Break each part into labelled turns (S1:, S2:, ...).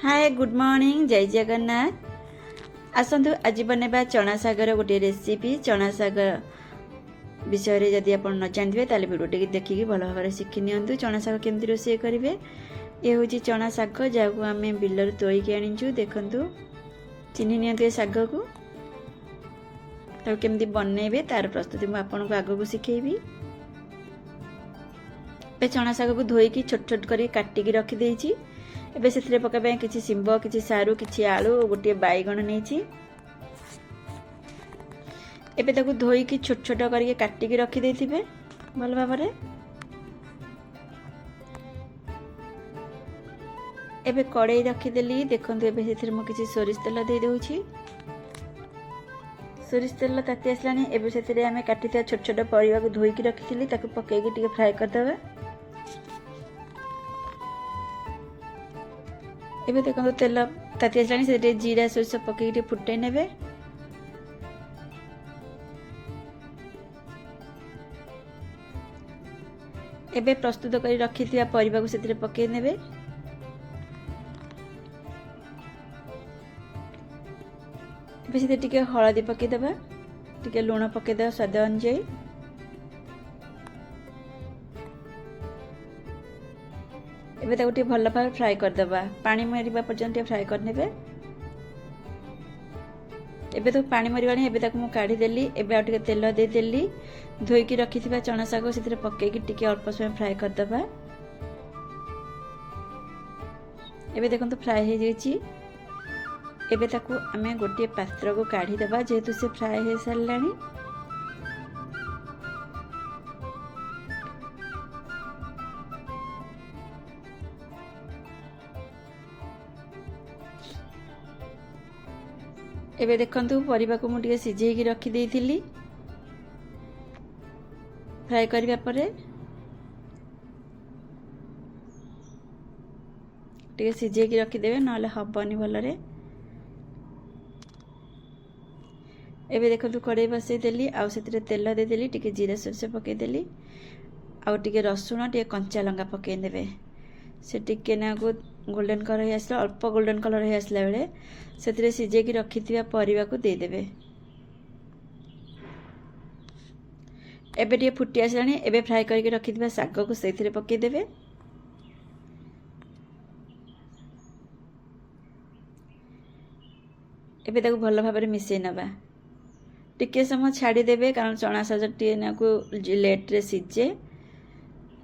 S1: Hi good morning जय जगन्नाथ। आसतु आज बनवा चना सागर गोटे रेसिपी। चना साग विषय जदि आप न जानते ताले वीडियो टी देखिए भल भाव शिखि नि चना साग केमती रोषे करेंगे। ये हूँ चना साग जहाँ आम बिलर तोड़िकी आनीचु। देखु चिन्ह नि साग को केमती बनइबे तार प्रस्तुति मुझे आग को शिखेबी। चना साग को धोईकी छोट छोट कर काटिकी रखिदे। एबे से पकाइबा किसी शिंब किसी सारू किसी आलू गोटे बैगण नहीं। एबे ताकू धोईकी छोट छोट करके काटिकी रखिदे भल भाव। एबे कड़ाई रखिदेली। देखंतु एबे से किसी सोरिष तेल दे देउछि। सोरिष तेल ताती आसलानी। एबे से आमे काटिथा छोट छोट परिवा को धोईकी रखिथिली ताकू पकेइकी टिके फ्राई करदेबा। एबे देखो तेल ताती आसलानी। से जीरा सोरिष पकईकी फुटाई नेबे। एबे प्रस्तुत कर रखिथिबा परिबा को सेतिरे पकई नेबे। एबे से टिके हळदी पकई देबा, टिके लूण पकई देबा स्वाद अनुसार। एबे ताको टिके भल भाव फ्राई करदेबा। पानी मरिबा पर्यंत फ्राई करनेबे। एबे तो पानी मरिबानी। एबे ताको मु काढी देली। एबे आ टिके तेल दे देली। धोईकी रखिथिबा चना साग सेतिरे पकेइकी टिके अल्प समय फ्राई करदेबा। एबे देखंतु फ्राई हो जाइछि। एबे ताको आमे गोटे पात्र को काढी देबा जेहेतु से फ्राई हो सारलानी। एबे देखंतु परिबा को मुझे सिझेकी रखी देइथिली। फ्राई करबा परे टिके सिझेकी रखी देबे नले हबनी भलरे। एबे देखंतु कड़ाई बसई देली। आउ सेतिरे तेल दे देली। टिके जीरा सोरिष पकई देली। आउ टिके रसुण टिके कंचा लंका पकई देबे। से टिके ना को गोल्डन कलर हो आसला। अल्प गोल्डन कलर हो आसला बेले से सिझेकी रखिथिबा परिबा को दे देबे। एबे टिके फुटी आसलानी। एबे फ्राई करके रखिथिबा साग को सेथिरे पकई देबे। एबे ताको भल भाव मिसई नबा। टिके समय छाड़ी देबे कारण चना साग टिके ना को लेट रे सिझे।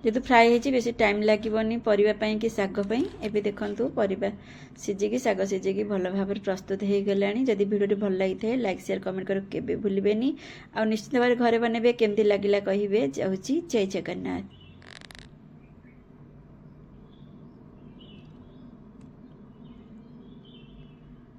S1: जेतु फ्राई होइछि बेसी टाइम लागिबनी परिबा पई कि साग पई। एबे देखंतु परिबा सिझेकी साग सिझेकी भल भाव प्रस्तुत हो गलानी। जदि वीडियो भल लागि थाए लाइक शेयर कमेंट कर केबे भूलिबेनी। आ निश्चित भाव घरे बनबे केमती लागिला कहिबे। जाउछि जय जगन्नाथ।